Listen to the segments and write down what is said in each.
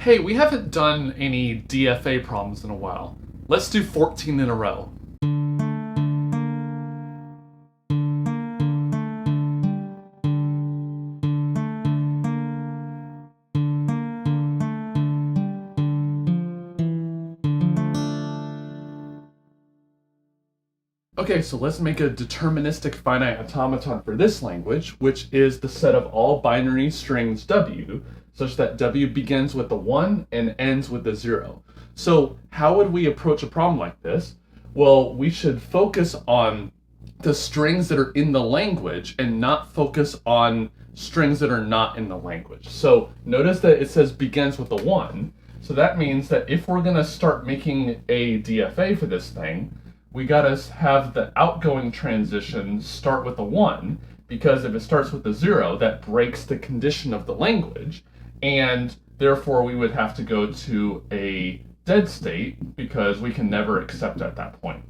Hey, we haven't done any DFA problems in a while. Let's do 14 in a row. Okay, so let's make a deterministic finite automaton for this language, which is the set of all binary strings W, such that W begins with the 1 and ends with the 0. So how would we approach a problem like this? Well, we should focus on the strings that are in the language and not focus on strings that are not in the language. So notice that it says begins with the 1. So that means that if we're going to start making a DFA for this thing, we gotta have the outgoing transition start with a 1, because if it starts with a 0, that breaks the condition of the language, and therefore we would have to go to a dead state because we can never accept at that point.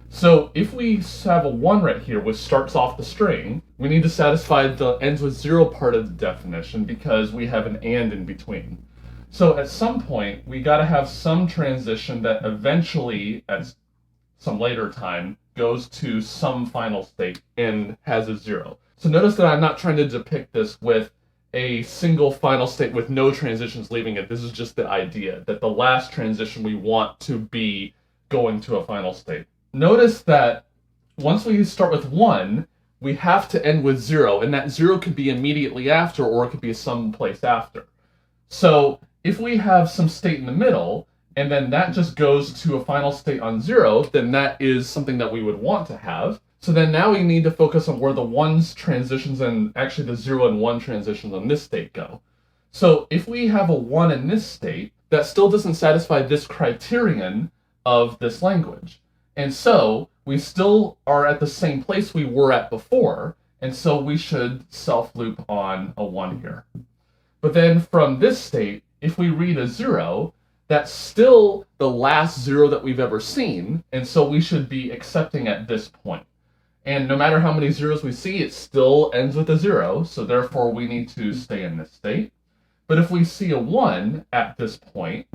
So if we have a 1 right here, which starts off the string, we need to satisfy the ends with 0 part of the definition because we have an and in between. So at some point, we gotta have some transition that eventually, at some later time, goes to some final state and has a 0. So notice that I'm not trying to depict this with a single final state with no transitions leaving it. This is just the idea that the last transition we want to be going to a final state. Notice that once we start with 1, we have to end with 0, and that 0 could be immediately after or it could be someplace after. So if we have some state in the middle, and then that just goes to a final state on 0, then that is something that we would want to have. So then now we need to focus on where the 1's transitions and actually the 0 and 1 transitions on this state go. So if we have a 1 in this state, that still doesn't satisfy this criterion of this language. And so we still are at the same place we were at before, and so we should self-loop on a 1 here. But then from this state, if we read a 0, that's still the last 0 that we've ever seen, and so we should be accepting at this point. And no matter how many zeros we see, it still ends with a 0, so therefore we need to stay in this state. But if we see a 1 at this point,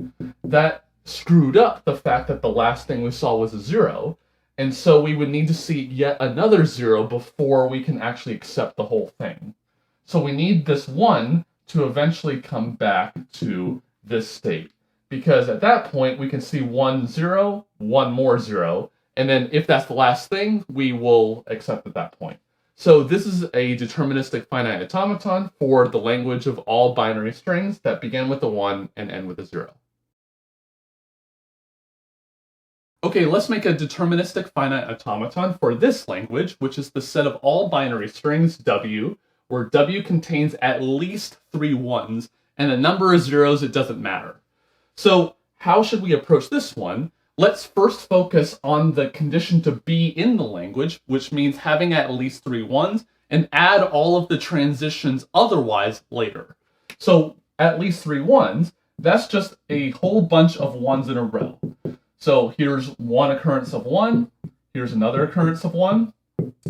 that screwed up the fact that the last thing we saw was a 0, and so we would need to see yet another 0 before we can actually accept the whole thing. So we need this 1 to eventually come back to this state, because at that point we can see 1, 0, 1 more 0, and then if that's the last thing, we will accept at that point. So this is a deterministic finite automaton for the language of all binary strings that begin with a 1 and end with a 0. Okay, let's make a deterministic finite automaton for this language, which is the set of all binary strings W, where W contains at least 3 1s, and the number of zeros, it doesn't matter. So how should we approach this one? Let's first focus on the condition to be in the language, which means having at least 3 1s, and add all of the transitions otherwise later. So at least 3 1s, that's just a whole bunch of 1s in a row. So here's one occurrence of 1, here's another occurrence of 1,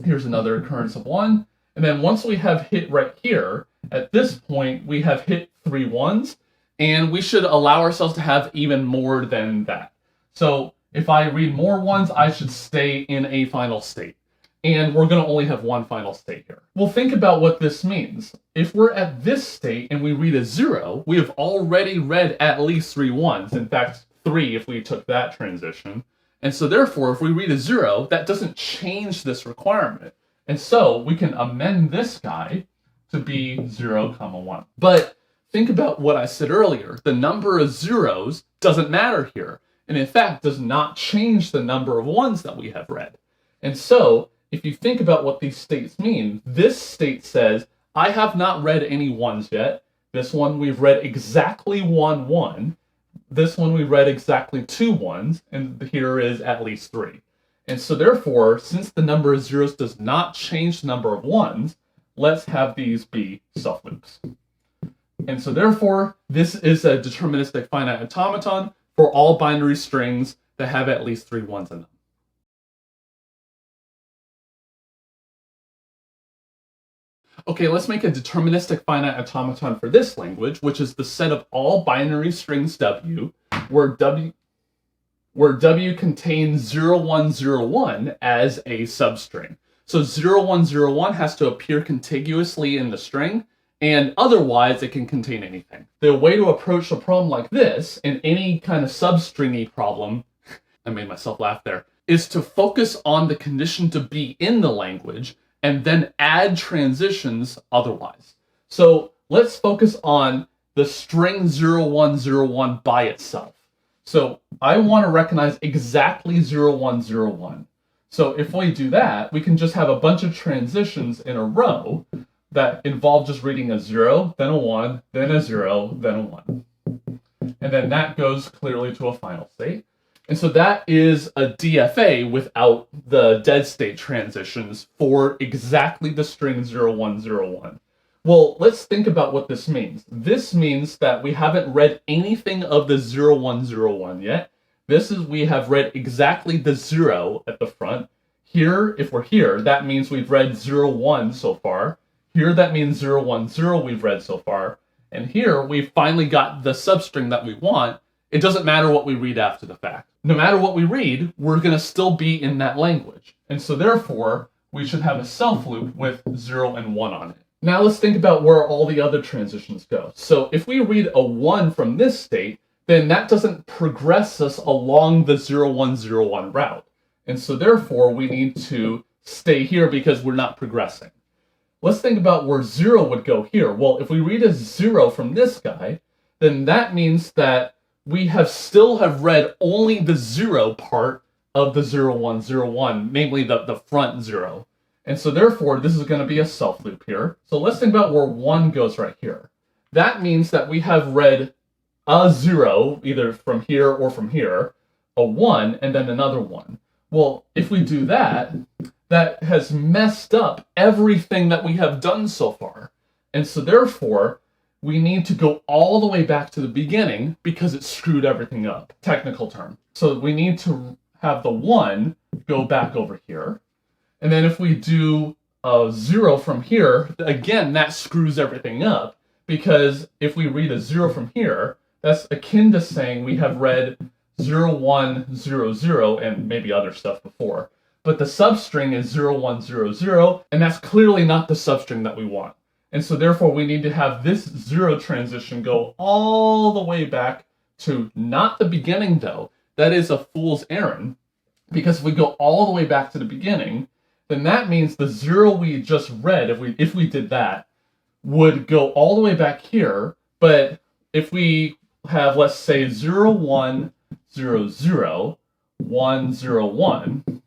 here's another occurrence of 1, and then once we have hit right here, at this point we have hit 3 1s, and we should allow ourselves to have even more than that. So if I read more 1s, I should stay in a final state. And we're going to only have one final state here. Well, think about what this means. If we're at this state and we read a 0, we have already read at least 3 1s. In fact, 3 if we took that transition. And so therefore, if we read a 0, that doesn't change this requirement. And so we can amend this guy to be 0, 1. But think about what I said earlier. The number of zeros doesn't matter here, and in fact does not change the number of 1s that we have read. And so, if you think about what these states mean, this state says, I have not read any 1s yet. This one we've read exactly 1 1. This one we read exactly 2 1s, and here is at least 3. And so therefore, since the number of zeros does not change the number of 1s, let's have these be self-loops. And so therefore, this is a deterministic finite automaton for all binary strings that have at least 3 1s in them. Okay, let's make a deterministic finite automaton for this language, which is the set of all binary strings W, where W contains 0101 as a substring. So 0101 has to appear contiguously in the string, and otherwise it can contain anything. The way to approach a problem like this, in any kind of substringy problem, I made myself laugh there, is to focus on the condition to be in the language and then add transitions otherwise. So let's focus on the string 0101 by itself. So I want to recognize exactly 0101. So if we do that, we can just have a bunch of transitions in a row that involve just reading a 0, then a 1, then a 0, then a 1. And then that goes clearly to a final state. And so that is a DFA without the dead state transitions for exactly the string 0101. Well, let's think about what this means. This means that we haven't read anything of the 0101 yet. We have read exactly the 0 at the front. Here, if we're here, that means we've read 01 so far. Here, that means 010 we've read so far. And here, we've finally got the substring that we want. It doesn't matter what we read after the fact. No matter what we read, we're going to still be in that language. And so therefore, we should have a self loop with 0 and 1 on it. Now let's think about where all the other transitions go. So if we read a 1 from this state, then that doesn't progress us along the 0101 route. And so therefore, we need to stay here because we're not progressing. Let's think about where 0 would go here. Well, if we read a 0 from this guy, then that means that we still have read only the 0 part of the 0101, namely the front 0. And so therefore, this is going to be a self loop here. So let's think about where 1 goes right here. That means that we have read a 0, either from here or from here, a 1, and then another 1. Well, if we do that, that has messed up everything that we have done so far. And so therefore, we need to go all the way back to the beginning because it screwed everything up. Technical term. So we need to have the 1 go back over here. And then if we do a 0 from here, again, that screws everything up because if we read a 0 from here, that's akin to saying we have read 0100 and maybe other stuff before. But the substring is 0100, and that's clearly not the substring that we want. And so therefore we need to have this 0 transition go all the way back to not the beginning though. That is a fool's errand, because if we go all the way back to the beginning, then that means the 0 we just read, if we did that, would go all the way back here. But if we have, let's say, 0100 101,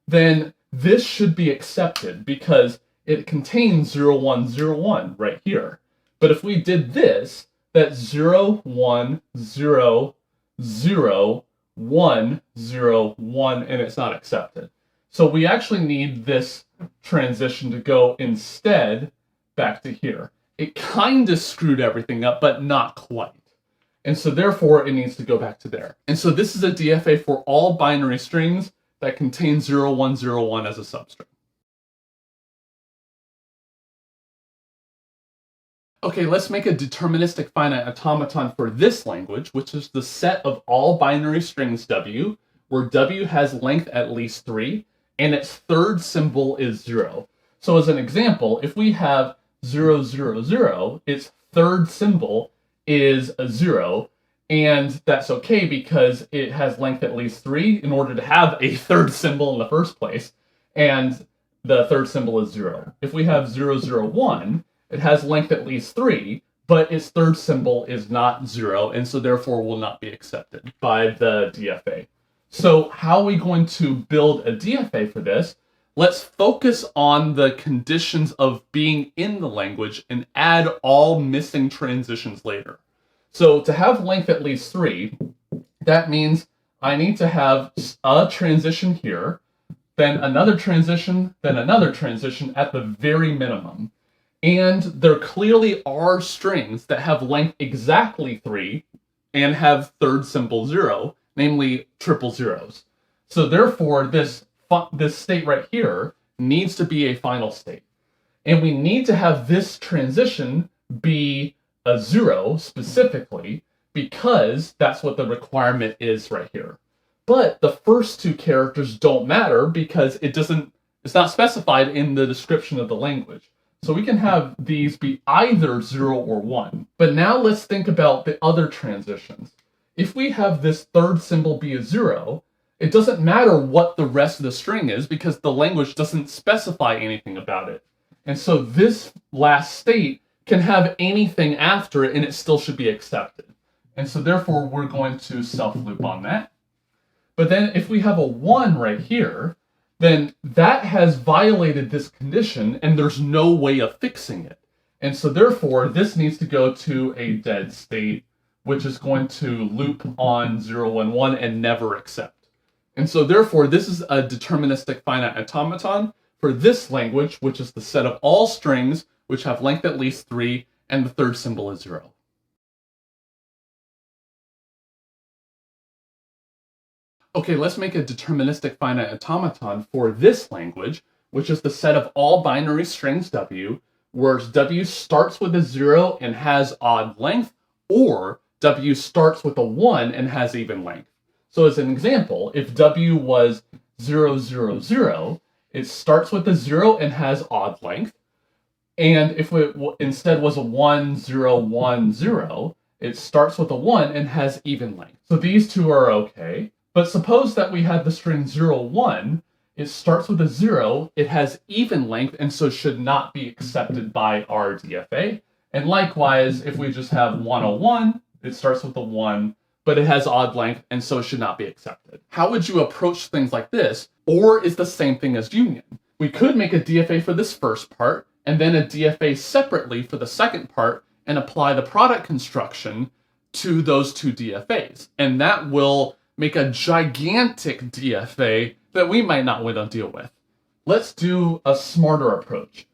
then this should be accepted because it contains 0101 right here. But if we did this, that's 010101, and it's not accepted. So we actually need this transition to go instead back to here. It kind of screwed everything up, but not quite. And so therefore, it needs to go back to there. And so this is a DFA for all binary strings that contain 0101 as a substring. Okay, let's make a deterministic finite automaton for this language, which is the set of all binary strings W, where W has length at least 3, and its third symbol is 0. So as an example, if we have 000, its third symbol is a 0, and that's okay because it has length at least 3 in order to have a third symbol in the first place, and the third symbol is 0. If we have 001, it has length at least 3, but its third symbol is not 0, and so therefore will not be accepted by the DFA. So how are we going to build a DFA for this? Let's focus on the conditions of being in the language and add all missing transitions later. So to have length at least 3, that means I need to have a transition here, then another transition at the very minimum. And there clearly are strings that have length exactly 3 and have third symbol 0, namely triple zeros. So therefore, this state right here needs to be a final state. And we need to have this transition be a 0 specifically, because that's what the requirement is right here. But the first two characters don't matter because it's not specified in the description of the language. So we can have these be either 0 or 1. But now let's think about the other transitions. If we have this third symbol be a 0, it doesn't matter what the rest of the string is because the language doesn't specify anything about it. And so this last state can have anything after it and it still should be accepted. And so therefore we're going to self-loop on that. But then if we have a 1 right here, then that has violated this condition and there's no way of fixing it. And so therefore this needs to go to a dead state, which is going to loop on 0 and 1 and never accept. And so therefore this is a deterministic finite automaton for this language, which is the set of all strings which have length at least 3 and the third symbol is 0. Okay, let's make a deterministic finite automaton for this language, which is the set of all binary strings W, where W starts with a 0 and has odd length, or W starts with a 1 and has even length. So as an example, if W was 0, 0, 0, it starts with a 0 and has odd length. And if it instead was a 1, 0, 1, 0, it starts with a 1 and has even length. So these two are okay. But suppose that we had the string 0, 1, it starts with a 0, it has even length, and so should not be accepted by our DFA. And likewise, if we just have 101, it starts with a 1, but it has odd length, and so should not be accepted. How would you approach things like this? Or is the same thing as union? We could make a DFA for this first part, and then a DFA separately for the second part, and apply the product construction to those two DFAs. And that will make a gigantic DFA that we might not want to deal with. Let's do a smarter approach.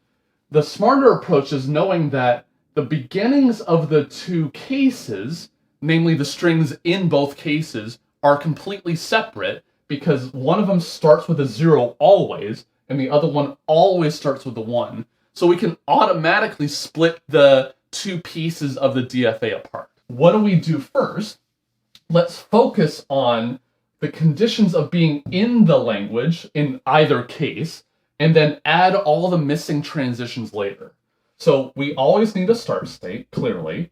The smarter approach is knowing that the beginnings of the two cases, namely the strings in both cases, are completely separate because one of them starts with a 0 always, and the other one always starts with a 1. So we can automatically split the two pieces of the DFA apart. What do we do first? Let's focus on the conditions of being in the language in either case, and then add all the missing transitions later. So we always need a start state, clearly.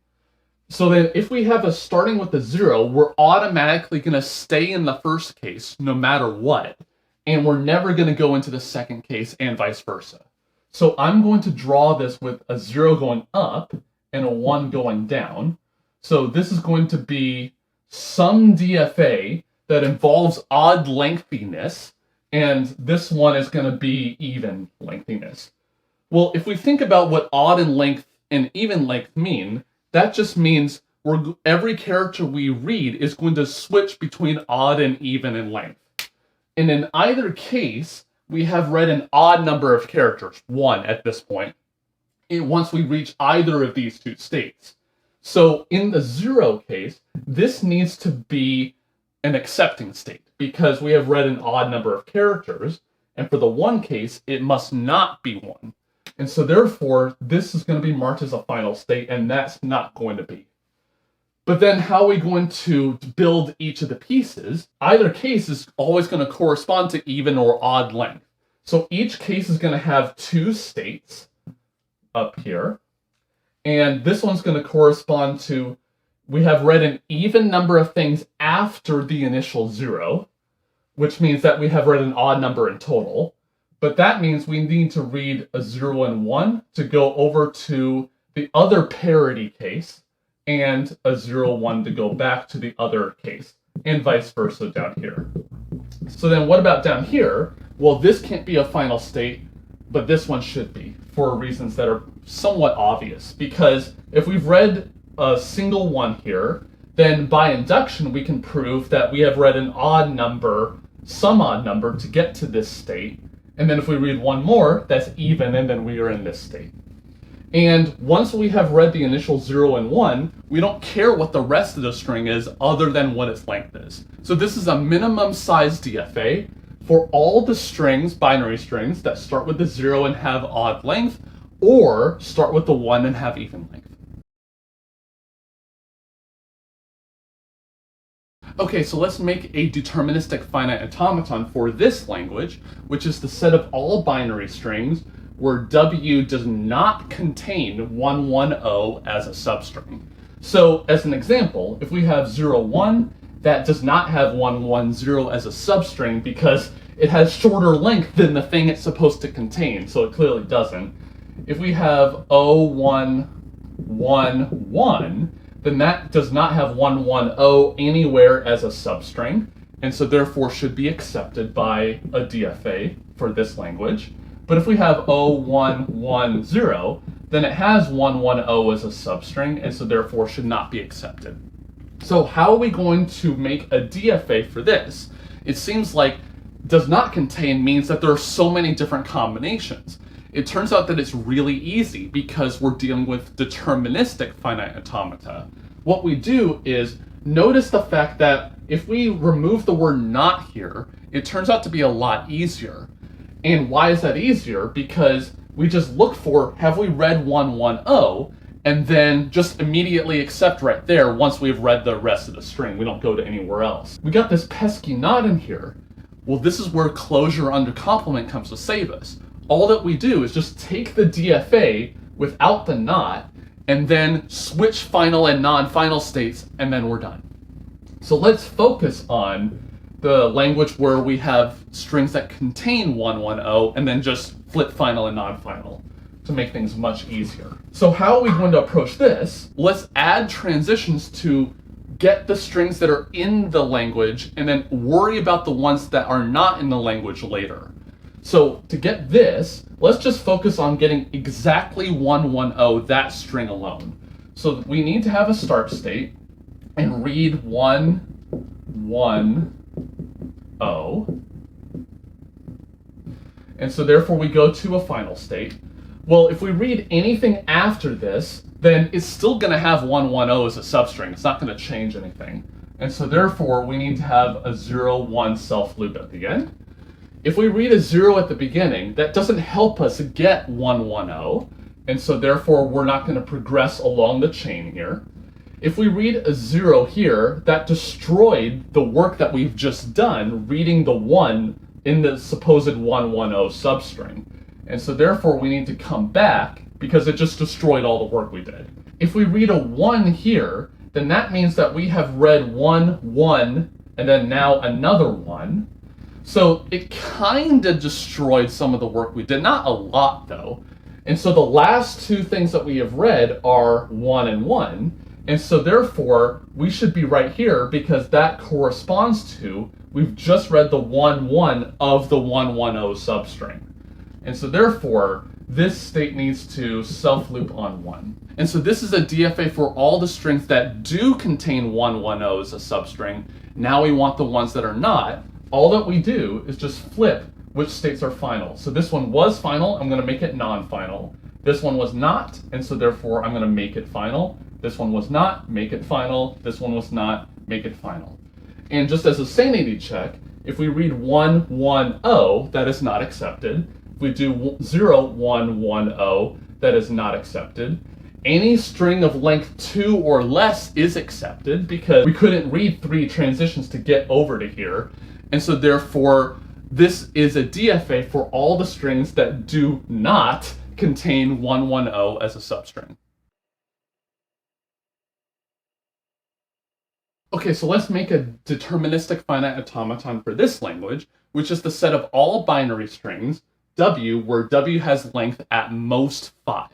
So then if we have a starting with a 0, we're automatically going to stay in the first case no matter what, and we're never going to go into the second case and vice versa. So I'm going to draw this with a 0 going up and a 1 going down. So this is going to be some DFA that involves odd lengthiness, and this one is going to be even lengthiness. Well, if we think about what odd and length and even length mean, that just means every character we read is going to switch between odd and even in length. And in either case, we have read an odd number of characters, 1 at this point, once we reach either of these two states. So in the 0 case, this needs to be an accepting state because we have read an odd number of characters, and for the 1 case, it must not be 1. And so therefore, this is going to be marked as a final state, and that's not going to be. But then how are we going to build each of the pieces? Either case is always going to correspond to even or odd length. So each case is going to have 2 states up here. And this one's going to correspond to, we have read an even number of things after the initial 0, which means that we have read an odd number in total. But that means we need to read a 0 and 1 to go over to the other parity case, and a 0, 1 to go back to the other case, and vice versa down here. So then what about down here? Well, this can't be a final state, but this one should be, for reasons that are somewhat obvious. Because if we've read a single 1 here, then by induction we can prove that we have read an odd number, some odd number, to get to this state. And then if we read 1 more, that's even, and then we are in this state. And once we have read the initial 0 and 1, we don't care what the rest of the string is other than what its length is. So this is a minimum size DFA for all the strings, binary strings, that start with the 0 and have odd length, or start with the 1 and have even length. Okay, so let's make a deterministic finite automaton for this language, which is the set of all binary strings where W does not contain 110 as a substring. So as an example, if we have 01, that does not have 110 as a substring because it has shorter length than the thing it's supposed to contain, so it clearly doesn't. If we have 0111, then that does not have 110 anywhere as a substring, and so therefore should be accepted by a DFA for this language. But if we have 0110, then it has 110 as a substring, and so therefore should not be accepted. So how are we going to make a DFA for this? It seems like does not contain means that there are so many different combinations. It turns out that it's really easy because we're dealing with deterministic finite automata. What we do is notice the fact that if we remove the word not here, it turns out to be a lot easier. And why is that easier? Because we just look for, have we read 110, and then just immediately accept right there once we've read the rest of the string. We don't go to anywhere else. We got this pesky not in here. Well, this is where closure under complement comes to save us. All that we do is just take the DFA without the not, and then switch final and non-final states, and then we're done. So let's focus on the language where we have strings that contain 110, and then just flip final and non-final to make things much easier. So how are we going to approach this? Let's add transitions to get the strings that are in the language, and then worry about the ones that are not in the language later. So to get this, let's just focus on getting exactly 110, that string alone. So we need to have a start state and read 110. And so therefore we go to a final state. Well, if we read anything after this, then it's still going to have 110 as a substring. It's not going to change anything. And so therefore we need to have a 0-1 self loop at the end. If we read a 0 at the beginning, that doesn't help us get 110, and so therefore we're not going to progress along the chain here. If we read a 0 here, that destroyed the work that we've just done reading the 1 in the supposed 110 substring. And so therefore we need to come back because it just destroyed all the work we did. If we read a 1 here, then that means that we have read 1, 1, and then now another 1. So it kind of destroyed some of the work we did, not a lot though. And so the last two things that we have read are 1 and 1. And so therefore we should be right here because that corresponds to, we've just read the 1, 1 of the 110 substring. And so therefore this state needs to self-loop on 1. And so this is a DFA for all the strings that do contain 110 as a substring. Now we want the ones that are not. All that we do is just flip which states are final. So this one was final, I'm going to make it non-final. This one was not, and so therefore I'm going to make it final. This one was not, make it final. This one was not, make it final. And just as a sanity check, if we read 1, 1, 0, that is not accepted. If we do 0, 1, 1, 0, that is not accepted. Any string of length 2 or less is accepted because we couldn't read 3 transitions to get over to here. And so therefore, this is a DFA for all the strings that do not contain 110 as a substring. Okay, so let's make a deterministic finite automaton for this language, which is the set of all binary strings, W, where W has length at most 5.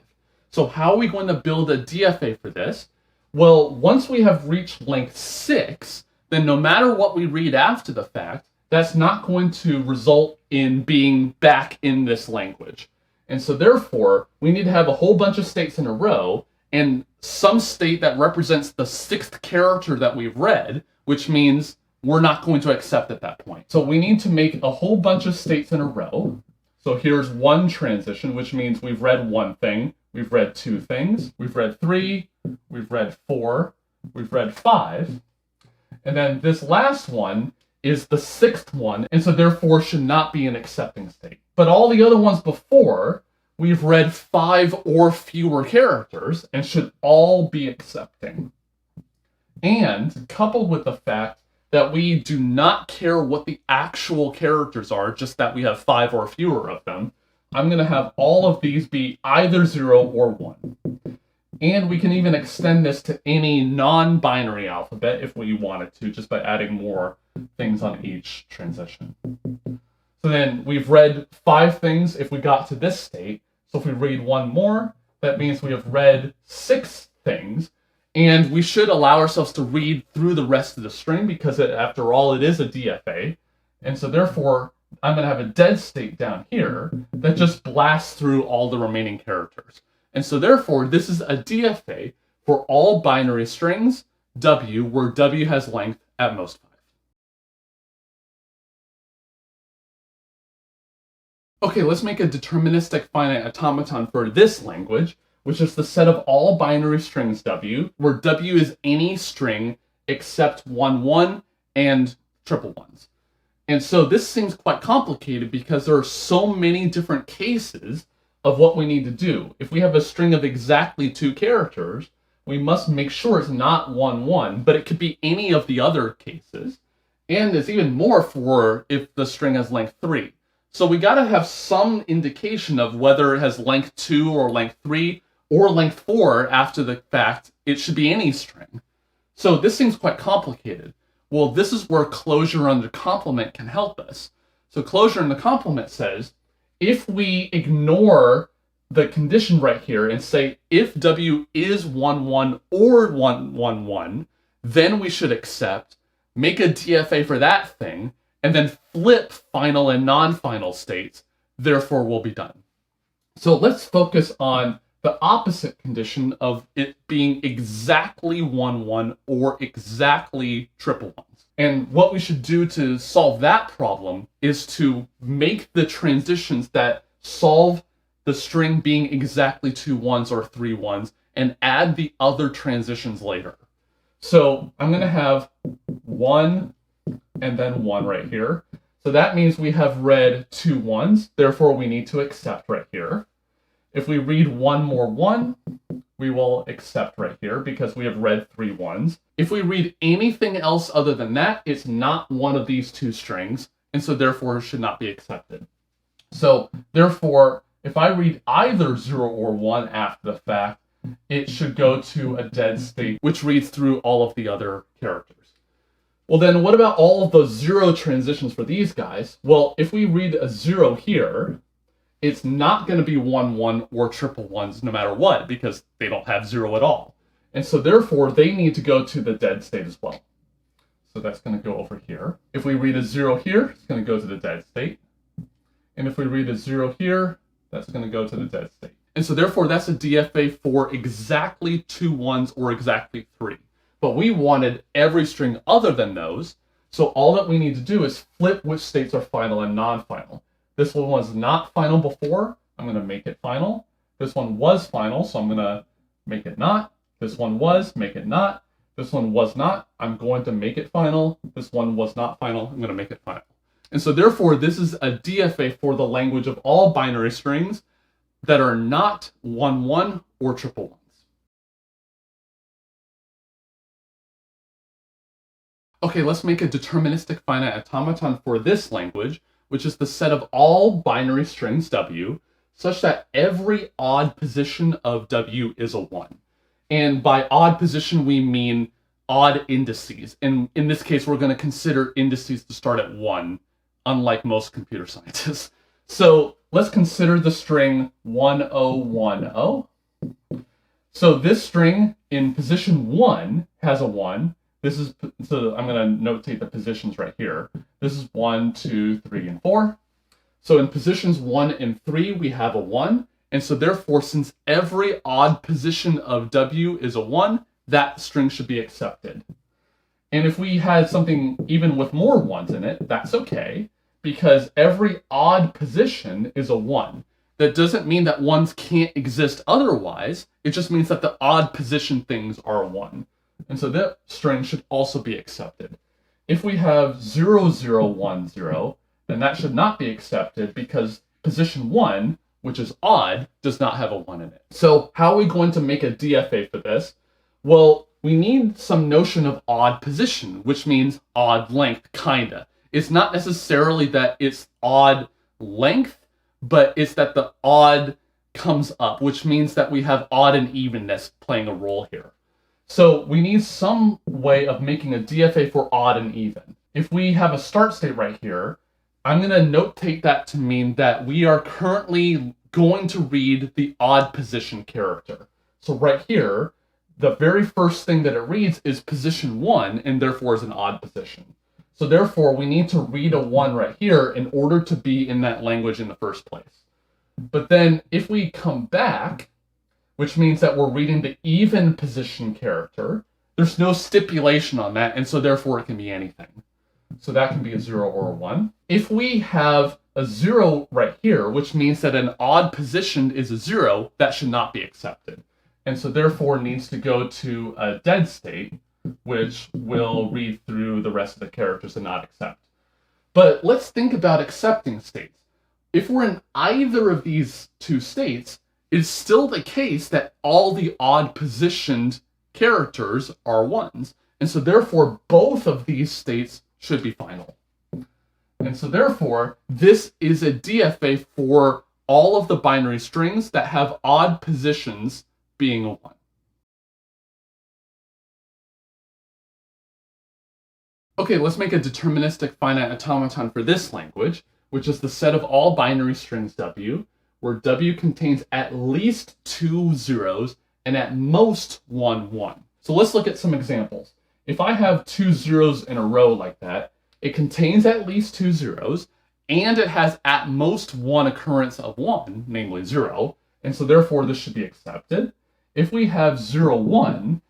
So how are we going to build a DFA for this? Well, once we have reached length 6, then no matter what we read after the fact, that's not going to result in being back in this language. And so therefore, we need to have a whole bunch of states in a row, and some state that represents the 6th character that we've read, which means we're not going to accept at that point. So we need to make a whole bunch of states in a row. So here's one transition, which means we've read one thing, we've read 2 things, we've read 3, we've read 4, we've read 5, and then this last one is the 6th one, and so therefore should not be an accepting state. But all the other ones before, we've read 5 or fewer characters and should all be accepting. And coupled with the fact that we do not care what the actual characters are, just that we have 5 or fewer of them, I'm going to have all of these be either 0 or 1. And we can even extend this to any non-binary alphabet if we wanted to, just by adding more things on each transition. So then we've read 5 things if we got to this state. So if we read 1 more, that means we have read 6 things. And we should allow ourselves to read through the rest of the string because, after all, it is a DFA. And so therefore, I'm going to have a dead state down here that just blasts through all the remaining characters. And so therefore, this is a DFA for all binary strings W, where W has length at most 5. Okay, let's make a deterministic finite automaton for this language, which is the set of all binary strings W, where W is any string except 1, 1 and triple ones. And so this seems quite complicated because there are so many different cases of what we need to do. If we have a string of exactly 2 characters, we must make sure it's not 1, 1, but it could be any of the other cases. And it's even more for if the string has length 3. So we gotta have some indication of whether it has length 2 or length 3 or length 4 after the fact. It should be any string. So this seems quite complicated. Well, this is where closure under complement can help us. So closure in the complement says, if we ignore the condition right here and say if W is 1, 1 or 1, 1, 1, then we should accept, make a DFA for that thing, and then flip final and non-final states. Therefore, we'll be done. So let's focus on the opposite condition of it being exactly 1, 1 or exactly triple ones. And what we should do to solve that problem is to make the transitions that solve the string being exactly 2 1s or 3 1s and add the other transitions later. So I'm going to have 1 and then 1 right here. So that means we have read 2 1s, therefore we need to accept right here. If we read 1 more 1, we will accept right here because we have read 3 1s. If we read anything else other than that, it's not one of these 2 strings, and so therefore it should not be accepted. So therefore, if I read either 0 or 1 after the fact, it should go to a dead state, which reads through all of the other characters. Well then, what about all of those 0 transitions for these guys? Well, if we read a 0 here, it's not going to be 1, 1 or triple ones no matter what, because they don't have 0 at all. And so therefore, they need to go to the dead state as well. So that's going to go over here. If we read a 0 here, it's going to go to the dead state. And if we read a 0 here, that's going to go to the dead state. And so therefore, that's a DFA for exactly 2 1s or exactly 3. But we wanted every string other than those. So all that we need to do is flip which states are final and non-final. This one was not final before. I'm going to make it final. This one was final, so I'm going to make it not. This one was, make it not. This one was not. I'm going to make it final. This one was not final. I'm going to make it final. And so therefore, this is a DFA for the language of all binary strings that are not 1, 1 or triple ones. Okay, let's make a deterministic finite automaton for this language, which is the set of all binary strings W, such that every odd position of W is a 1. And by odd position, we mean odd indices. And in this case, we're going to consider indices to start at 1, unlike most computer scientists. So let's consider the string 1010. So this string in position 1 has a 1. This is, so I'm going to notate the positions right here. This is 1, 2, 3, and 4. So in positions 1 and 3, we have a 1. And so therefore, since every odd position of W is a 1, that string should be accepted. And if we had something even with more 1s in it, that's okay, because every odd position is a 1. That doesn't mean that 1s can't exist otherwise. It just means that the odd position things are a 1. And so that string should also be accepted. If we have 0, 0, 1, 0, then that should not be accepted because position 1 which is odd, does not have a 1 in it. So how are we going to make a DFA for this? Well, we need some notion of odd position, which means odd length, kinda. It's not necessarily that it's odd length, but it's that the odd comes up, which means that we have odd and evenness playing a role here. So we need some way of making a DFA for odd and even. If we have a start state right here, I'm going to notate that to mean that we are currently going to read the odd position character. So right here, the very first thing that it reads is position 1, and therefore is an odd position. So therefore, we need to read a 1 right here in order to be in that language in the first place. But then if we come back, which means that we're reading the even position character, there's no stipulation on that, and so therefore it can be anything. So that can be a 0 or a 1. If we have a 0 right here, which means that an odd position is a 0, that should not be accepted. And so therefore needs to go to a dead state, which will read through the rest of the characters and not accept. But let's think about accepting states. If we're in either of these two states, it's still the case that all the odd positioned characters are 1s. And so therefore, both of these states should be final. And so therefore, this is a DFA for all of the binary strings that have odd positions being a 1. Okay, let's make a deterministic finite automaton for this language, which is the set of all binary strings W, where W contains at least 2 zeros and at most 1 1. So let's look at some examples. If I have 2 zeros in a row like that, it contains at least 2 zeros, and it has at most 1 occurrence of 1, namely 0, and so therefore this should be accepted. If we have 0 1,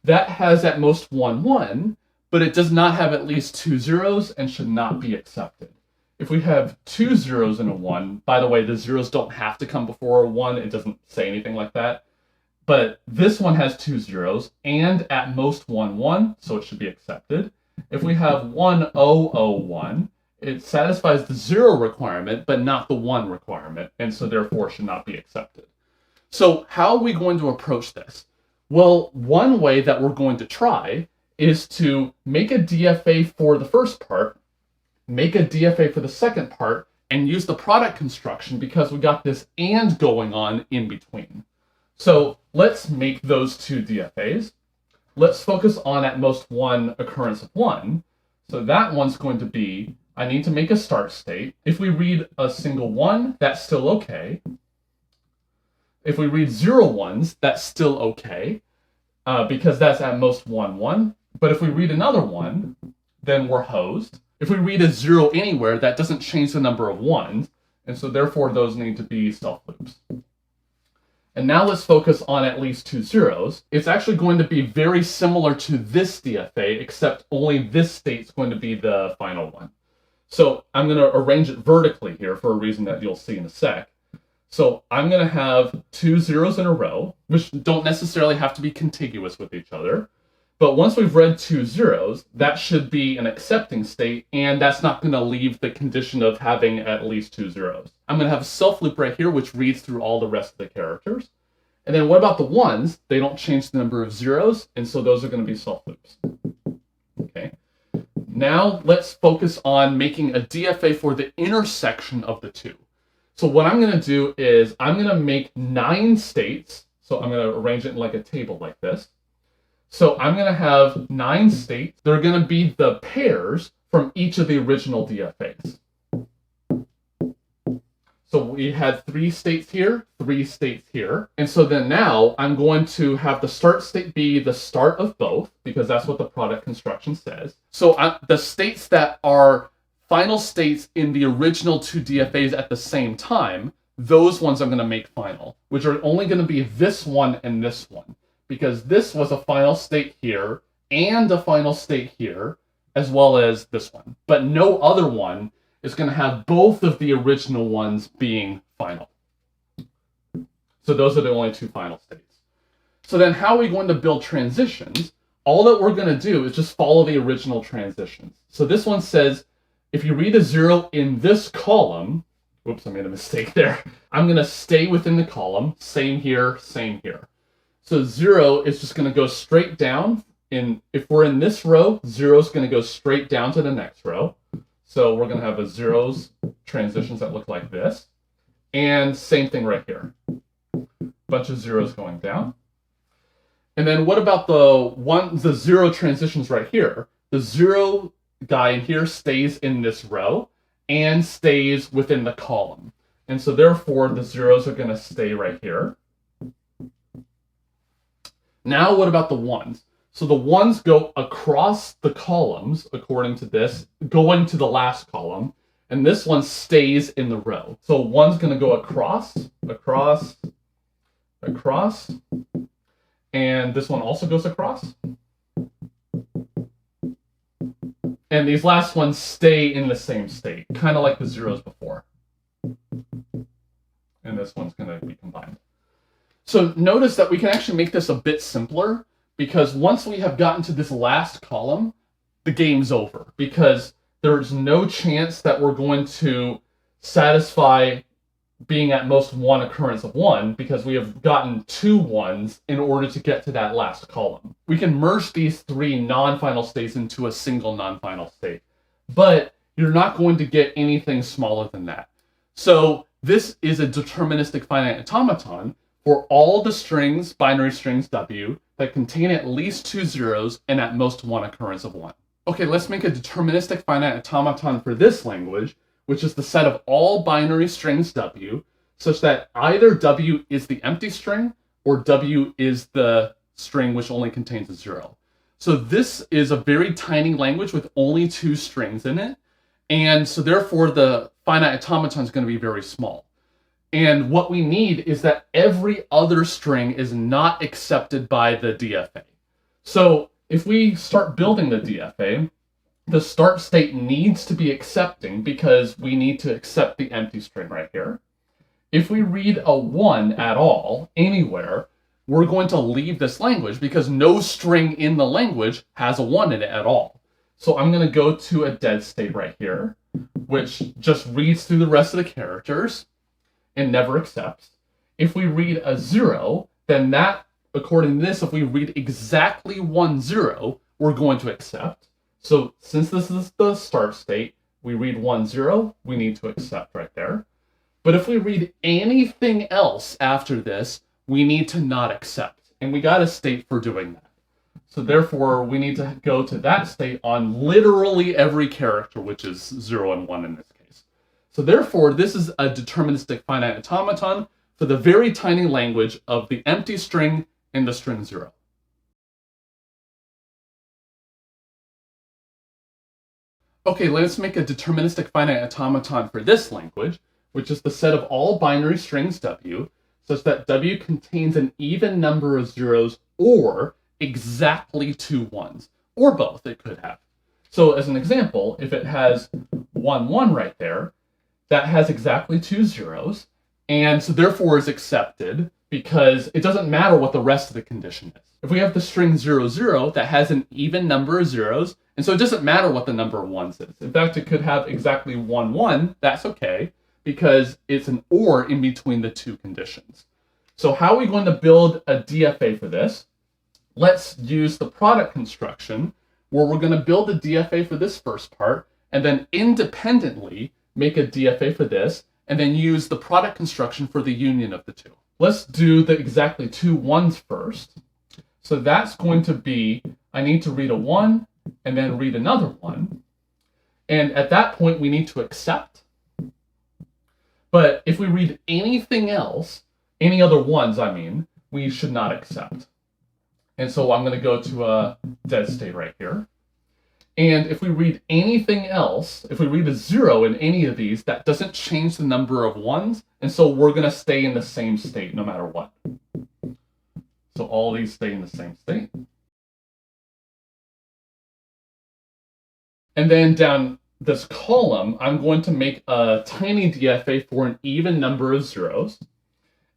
that has at most 1 1, but it does not have at least 2 zeros and should not be accepted. If we have 2 zeros and a 1, by the way, the zeros don't have to come before a 1, it doesn't say anything like that. But this one has 2 zeros and at most 1 1, so it should be accepted. If we have 1 0 0 1, it satisfies the 0 requirement, but not the 1 requirement, and so therefore should not be accepted. So how are we going to approach this? Well, one way that we're going to try is to make a DFA for the first part, make a DFA for the second part, and use the product construction because we got this and going on in between. So let's make those two DFAs. Let's focus on at most 1 occurrence of 1. So that one's going to be, I need to make a start state. If we read a single 1, that's still okay. If we read 0 1s, that's still okay, because that's at most 1 1. But if we read another 1, then we're hosed. If we read a 0 anywhere, that doesn't change the number of 1s, and so therefore those need to be self-loops. And now let's focus on at least 2 zeros. It's actually going to be very similar to this DFA, except only this state's going to be the final one. So I'm going to arrange it vertically here for a reason that you'll see in a sec. So I'm going to have 2 zeros in a row, which don't necessarily have to be contiguous with each other. But once we've read 2 zeros, that should be an accepting state, and that's not going to leave the condition of having at least 2 zeros. I'm going to have a self loop right here, which reads through all the rest of the characters. And then what about the 1s? They don't change the number of zeros, and so those are going to be self loops. Okay. Now let's focus on making a DFA for the intersection of the two. So what I'm going to do is I'm going to make 9 states. So I'm going to arrange it in like a table like this. So I'm going to have 9 states. They're going to be the pairs from each of the original DFAs. So we had 3 states here, 3 states here. And so then now I'm going to have the start state be the start of both, because that's what the product construction says. So the states that are final states in the original 2 DFAs at the same time, those ones I'm going to make final, which are only going to be this one and this one. Because this was a final state here and a final state here, as well as this one. But no other one is going to have both of the original ones being final. So those are the only 2 final states. So then how are we going to build transitions? All that we're going to do is just follow the original transitions. So this one says, if you read a 0 in this column, Whoops, I made a mistake there. I'm going to stay within the column. Same here, same here. So 0 is just going to go straight down. If we're in this row, 0 is going to go straight down to the next row. So we're going to have a zeros transitions that look like this. And same thing right here. Bunch of zeros going down. And then what about the 0 transitions right here? The 0 guy in here stays in this row and stays within the column. And so therefore the zeros are going to stay right here. Now what about the 1s? So the 1s go across the columns, according to this, going to the last column, and this one stays in the row. So 1's going to go across, across, across, and this one also goes across. And these last ones stay in the same state, kind of like the zeros before. And this one's going to be combined. So notice that we can actually make this a bit simpler, because once we have gotten to this last column, the game's over, because there's no chance that we're going to satisfy being at most one occurrence of 1, because we have gotten 2 1s in order to get to that last column. We can merge these 3 non-final states into a single non-final state, but you're not going to get anything smaller than that. So this is a deterministic finite automaton for all the strings, binary strings W, that contain at least 2 zeros and at most 1 occurrence of 1. Okay, let's make a deterministic finite automaton for this language, which is the set of all binary strings W, such that either W is the empty string or W is the string which only contains a 0. So this is a very tiny language with only 2 strings in it, and so therefore the finite automaton is going to be very small. And what we need is that every other string is not accepted by the DFA. So if we start building the DFA, the start state needs to be accepting, because we need to accept the empty string right here. If we read a 1 at all, anywhere, we're going to leave this language because no string in the language has a 1 in it at all. So I'm going to go to a dead state right here, which just reads through the rest of the characters and never accepts. If we read a 0, then that, according to this, if we read exactly 1 0, we're going to accept. So since this is the start state, we read 1 0, we need to accept right there. But if we read anything else after this, we need to not accept. And we got a state for doing that. So therefore, we need to go to that state on literally every character, which is 0 and 1 in this case. So therefore, this is a deterministic finite automaton for the very tiny language of the empty string and the string 0. Okay, let's make a deterministic finite automaton for this language, which is the set of all binary strings W, such that W contains an even number of zeros or exactly 2 1s, or both it could have. So as an example, if it has 1 1 right there, that has exactly 2 zeros, and so therefore is accepted because it doesn't matter what the rest of the condition is. If we have the string 0 0, that has an even number of zeros, and so it doesn't matter what the number of 1s is. In fact, it could have exactly 1 1, that's okay, because it's an OR in between the 2 conditions. So how are we going to build a DFA for this? Let's use the product construction, where we're going to build a DFA for this first part, and then independently make a DFA for this, and then use the product construction for the union of the 2. Let's do the exactly 2 1s first. So that's going to be, I need to read a 1, and then read another 1. And at that point, we need to accept. But if we read anything else, any other 1s, I mean, we should not accept. And so I'm going to go to a dead state right here. And if we read anything else, if we read a 0 in any of these, that doesn't change the number of 1s, and so we're going to stay in the same state no matter what. So all these stay in the same state. And then down this column, I'm going to make a tiny DFA for an even number of zeros,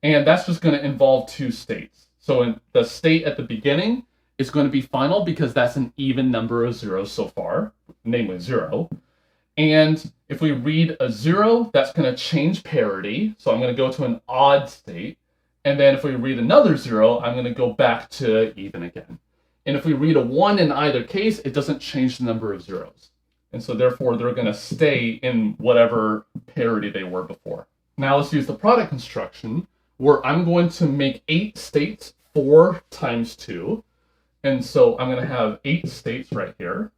and that's just going to involve 2 states. So in the state at the beginning is going to be final because that's an even number of zeros so far, namely 0. And if we read a 0, that's going to change parity. So I'm going to go to an odd state. And then if we read another 0, I'm going to go back to even again. And if we read a 1 in either case, it doesn't change the number of zeros. And so therefore, they're going to stay in whatever parity they were before. Now let's use the product construction, where I'm going to make 8 states, 4 times 2. And so I'm going to have 8 states right here.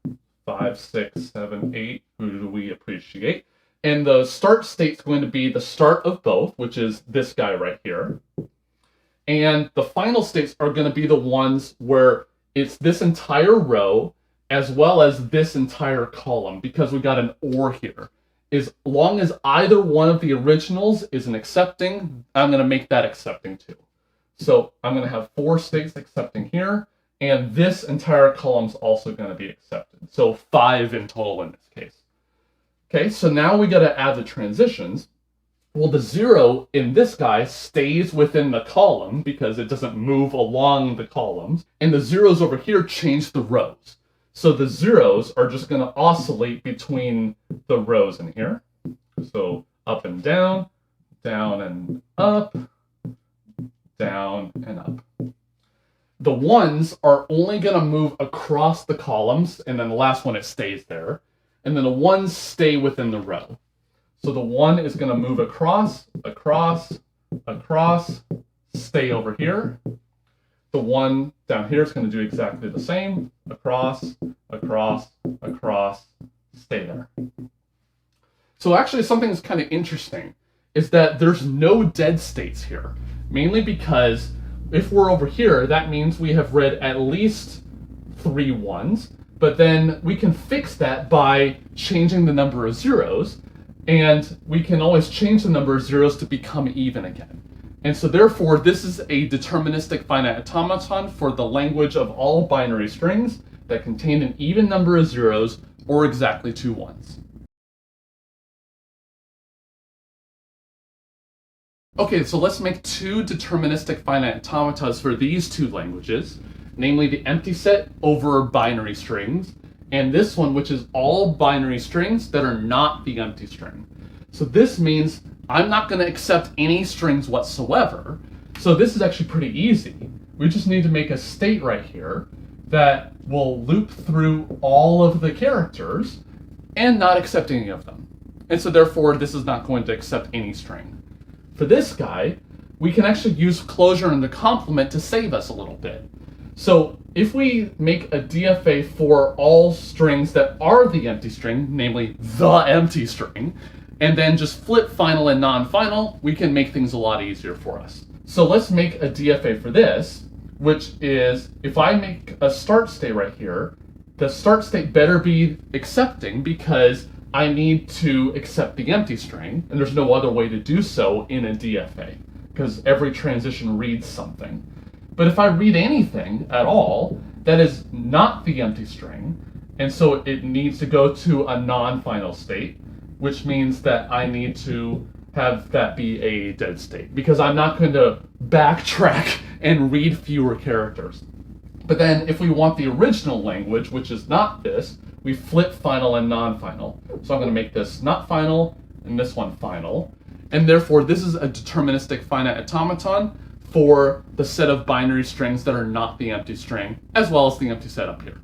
5, 6, 7, 8. Who do we appreciate? And the start state's going to be the start of both, which is this guy right here. And the final states are going to be the ones where it's this entire row as well as this entire column, because we got an OR here. As long as either one of the originals is an accepting, I'm going to make that accepting too. So I'm going to have 4 states accepting here, and this entire column is also going to be accepted. So 5 in total in this case. Okay, so now we got to add the transitions. Well, the 0 in this guy stays within the column because it doesn't move along the columns. And the zeros over here change the rows. So the zeros are just going to oscillate between the rows in here. So up and down and up, down and up. The 1s are only going to move across the columns, and then the last one, it stays there. And then the 1s stay within the row. So the 1 is going to move across, across, across, stay over here. The 1 down here is going to do exactly the same. Across, across, across, stay there. So actually something that's kind of interesting is that there's no dead states here. Mainly because if we're over here, that means we have read at least 3 1s. But then we can fix that by changing the number of zeros. And we can always change the number of zeros to become even again. And so therefore, this is a deterministic finite automaton for the language of all binary strings that contain an even number of zeros or exactly 2 1s. Okay, so let's make 2 deterministic finite automatons for these 2 languages, namely the empty set over binary strings, and this one, which is all binary strings that are not the empty string. So this means I'm not going to accept any strings whatsoever. So this is actually pretty easy. We just need to make a state right here that will loop through all of the characters and not accept any of them. And so therefore, this is not going to accept any string. For this guy, we can actually use closure and the complement to save us a little bit. So if we make a DFA for all strings that are the empty string, namely the empty string, and then just flip final and non-final, we can make things a lot easier for us. So let's make a DFA for this, which is if I make a start state right here, the start state better be accepting because I need to accept the empty string, and there's no other way to do so in a DFA because every transition reads something. But if I read anything at all, that is not the empty string, and so it needs to go to a non-final state, which means that I need to have that be a dead state, because I'm not going to backtrack and read fewer characters. But then if we want the original language, which is not this, we flip final and non-final. So I'm going to make this not final and this one final. And therefore, this is a deterministic finite automaton for the set of binary strings that are not the empty string, as well as the empty set up here.